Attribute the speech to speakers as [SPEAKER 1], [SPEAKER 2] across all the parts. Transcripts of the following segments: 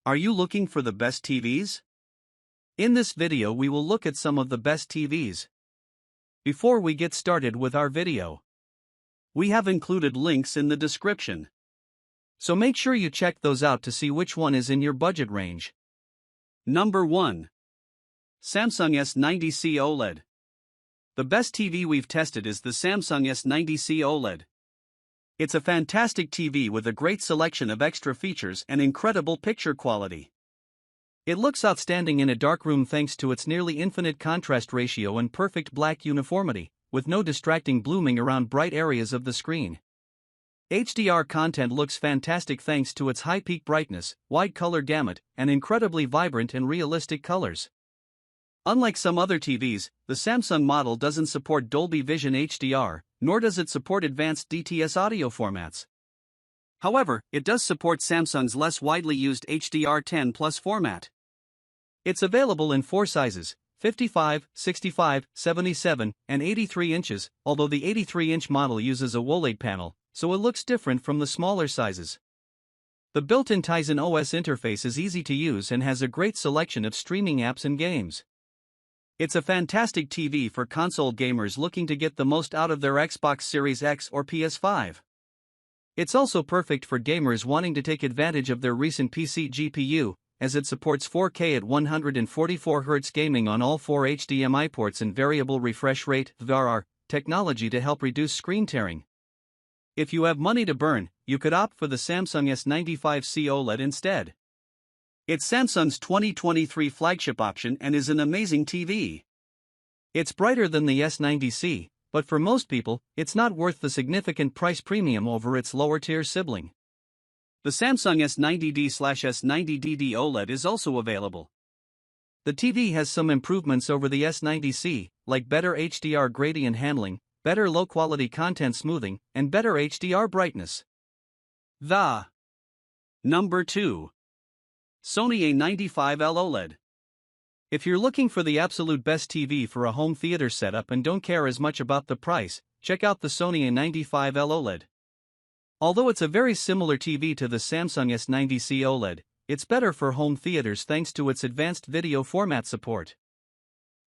[SPEAKER 1] Are you looking for the best TVs? In this video we will look at some of the best TVs. Before we get started with our video, we have included links in the description. So make sure you check those out to see which one is in your budget range. Number 1. Samsung S90C OLED. The best TV we've tested is the Samsung S90C OLED. It's a fantastic TV with a great selection of extra features and incredible picture quality. It looks outstanding in a dark room thanks to its nearly infinite contrast ratio and perfect black uniformity, with no distracting blooming around bright areas of the screen. HDR content looks fantastic thanks to its high peak brightness, wide color gamut, and incredibly vibrant and realistic colors. Unlike some other TVs, the Samsung model doesn't support Dolby Vision HDR, nor does it support advanced DTS audio formats. However, it does support Samsung's less widely used HDR10+ format. It's available in 4 sizes, 55, 65, 77, and 83 inches, although the 83-inch model uses a OLED panel, so it looks different from the smaller sizes. The built-in Tizen OS interface is easy to use and has a great selection of streaming apps and games. It's a fantastic TV for console gamers looking to get the most out of their Xbox Series X or PS5. It's also perfect for gamers wanting to take advantage of their recent PC GPU, as it supports 4K at 144Hz gaming on all 4 HDMI ports and variable refresh rate (VRR) technology to help reduce screen tearing. If you have money to burn, you could opt for the Samsung S95C OLED instead. It's Samsung's 2023 flagship option and is an amazing TV. It's brighter than the S90C, but for most people, it's not worth the significant price premium over its lower-tier sibling. The Samsung S90D/S90DD OLED is also available. The TV has some improvements over the S90C, like better HDR gradient handling, better low-quality content smoothing, and better HDR brightness. Number 2. Sony A95L OLED. If you're looking for the absolute best TV for a home theater setup and don't care as much about the price, check out the Sony A95L OLED. Although it's a very similar TV to the Samsung S90C OLED, it's better for home theaters thanks to its advanced video format support.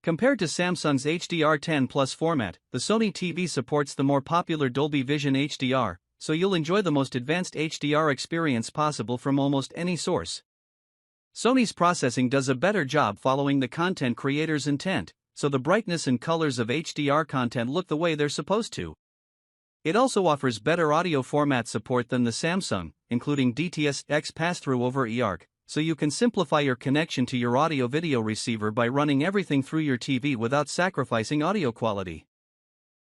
[SPEAKER 1] Compared to Samsung's HDR10+ format, the Sony TV supports the more popular Dolby Vision HDR, so you'll enjoy the most advanced HDR experience possible from almost any source. Sony's processing does a better job following the content creator's intent, so the brightness and colors of HDR content look the way they're supposed to. It also offers better audio format support than the Samsung, including DTS-X pass-through over eARC, so you can simplify your connection to your audio-video receiver by running everything through your TV without sacrificing audio quality.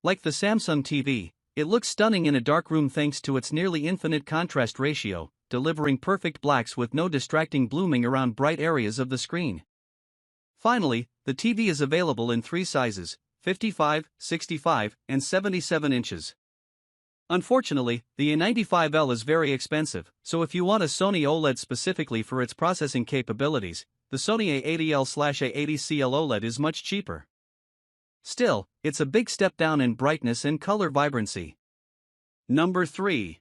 [SPEAKER 1] Like the Samsung TV, it looks stunning in a dark room thanks to its nearly infinite contrast ratio, delivering perfect blacks with no distracting blooming around bright areas of the screen. Finally, the TV is available in 3 sizes, 55, 65, and 77 inches. Unfortunately, the A95L is very expensive, so if you want a Sony OLED specifically for its processing capabilities, the Sony A80L/A80CL OLED is much cheaper. Still, it's a big step down in brightness and color vibrancy. Number 3.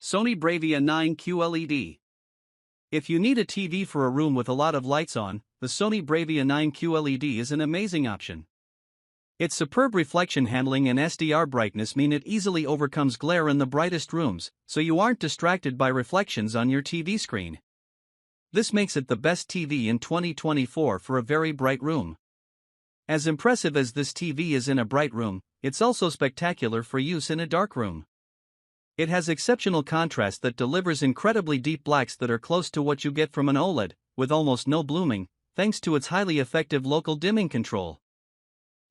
[SPEAKER 1] Sony BRAVIA 9 QLED. If you need a TV for a room with a lot of lights on, the Sony BRAVIA 9 QLED is an amazing option. Its superb reflection handling and SDR brightness mean it easily overcomes glare in the brightest rooms, so you aren't distracted by reflections on your TV screen. This makes it the best TV in 2024 for a very bright room. As impressive as this TV is in a bright room, it's also spectacular for use in a dark room. It has exceptional contrast that delivers incredibly deep blacks that are close to what you get from an OLED, with almost no blooming, thanks to its highly effective local dimming control.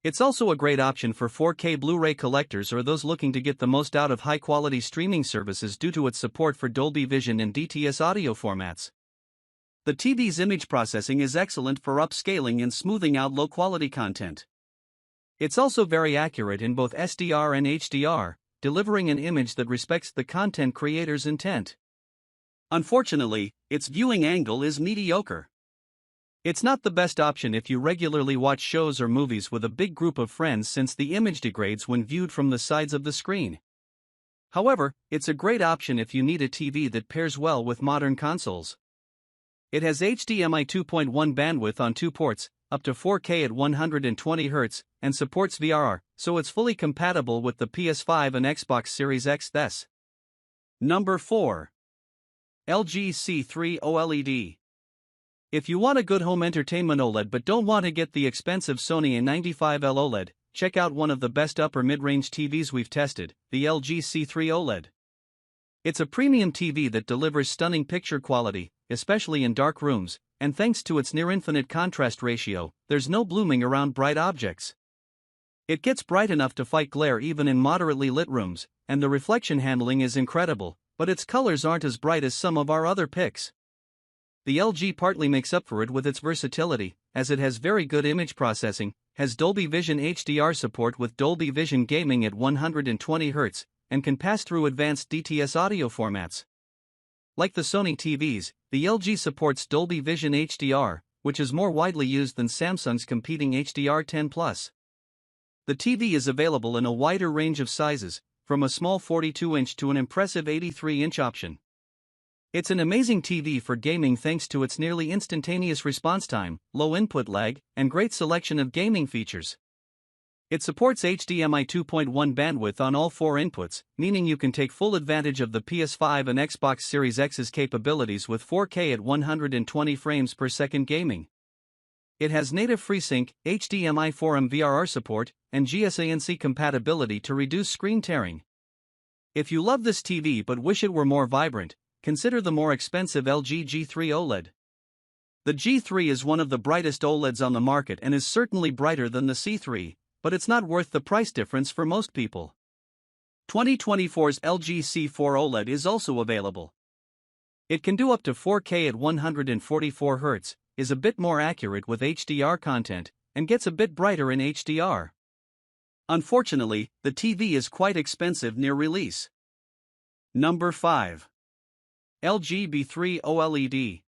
[SPEAKER 1] It's also a great option for 4K Blu-ray collectors or those looking to get the most out of high-quality streaming services due to its support for Dolby Vision and DTS audio formats. The TV's image processing is excellent for upscaling and smoothing out low-quality content. It's also very accurate in both SDR and HDR, delivering an image that respects the content creator's intent. Unfortunately, its viewing angle is mediocre. It's not the best option if you regularly watch shows or movies with a big group of friends since the image degrades when viewed from the sides of the screen. However, it's a great option if you need a TV that pairs well with modern consoles. It has HDMI 2.1 bandwidth on 2 ports, up to 4K at 120 Hz, and supports VRR, so it's fully compatible with the PS5 and Xbox Series X. Number 4. LG C3 OLED. If you want a good home entertainment OLED but don't want to get the expensive Sony A95L OLED, check out one of the best upper mid-range TVs we've tested, the LG C3 OLED. It's a premium TV that delivers stunning picture quality, especially in dark rooms, and thanks to its near-infinite contrast ratio, there's no blooming around bright objects. It gets bright enough to fight glare even in moderately lit rooms, and the reflection handling is incredible, but its colors aren't as bright as some of our other picks. The LG partly makes up for it with its versatility, as it has very good image processing, has Dolby Vision HDR support with Dolby Vision gaming at 120 Hz, and can pass through advanced DTS audio formats. Like the Sony TVs, the LG supports Dolby Vision HDR, which is more widely used than Samsung's competing HDR10+. The TV is available in a wider range of sizes, from a small 42-inch to an impressive 83-inch option. It's an amazing TV for gaming thanks to its nearly instantaneous response time, low input lag, and great selection of gaming features. It supports HDMI 2.1 bandwidth on all 4 inputs, meaning you can take full advantage of the PS5 and Xbox Series X's capabilities with 4K at 120 frames per second gaming. It has native FreeSync, HDMI 4M VRR support, and GSANC compatibility to reduce screen tearing. If you love this TV but wish it were more vibrant, consider the more expensive LG G3 OLED. The G3 is one of the brightest OLEDs on the market and is certainly brighter than the C3, but it's not worth the price difference for most people. 2024's LG C4 OLED is also available. It can do up to 4K at 144 Hz, is a bit more accurate with HDR content, and gets a bit brighter in HDR. Unfortunately, the TV is quite expensive near release. Number 5. LG B3 OLED.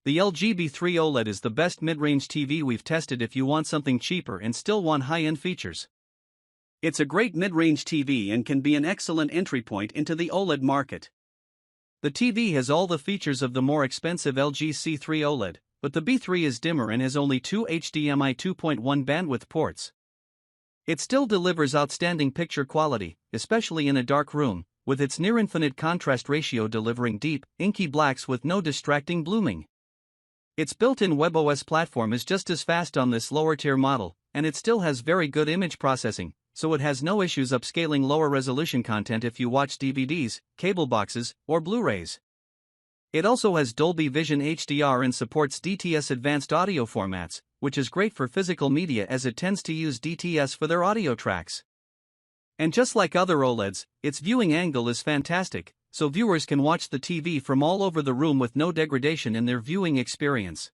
[SPEAKER 1] The LG B3 OLED is the best mid-range TV we've tested if you want something cheaper and still want high-end features. It's a great mid-range TV and can be an excellent entry point into the OLED market. The TV has all the features of the more expensive LG C3 OLED, but the B3 is dimmer and has only 2 HDMI 2.1 bandwidth ports. It still delivers outstanding picture quality, especially in a dark room, with its near-infinite contrast ratio delivering deep, inky blacks with no distracting blooming. Its built-in WebOS platform is just as fast on this lower-tier model, and it still has very good image processing, so it has no issues upscaling lower-resolution content if you watch DVDs, cable boxes, or Blu-rays. It also has Dolby Vision HDR and supports DTS advanced audio formats, which is great for physical media as it tends to use DTS for their audio tracks. And just like other OLEDs, its viewing angle is fantastic, so viewers can watch the TV from all over the room with no degradation in their viewing experience.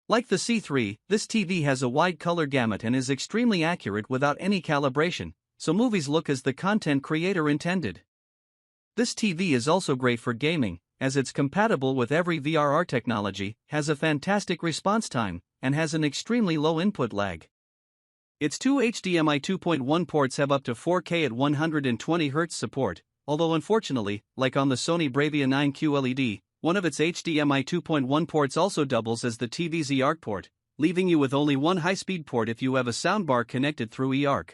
[SPEAKER 1] Like the C3, this TV has a wide color gamut and is extremely accurate without any calibration, so movies look as the content creator intended. This TV is also great for gaming, as it's compatible with every VRR technology, has a fantastic response time, and has an extremely low input lag. Its 2 HDMI 2.1 ports have up to 4K at 120 Hz support, although unfortunately, like on the Sony BRAVIA 9 QLED, one of its HDMI 2.1 ports also doubles as the TV's eARC port, leaving you with only one high-speed port if you have a soundbar connected through eARC.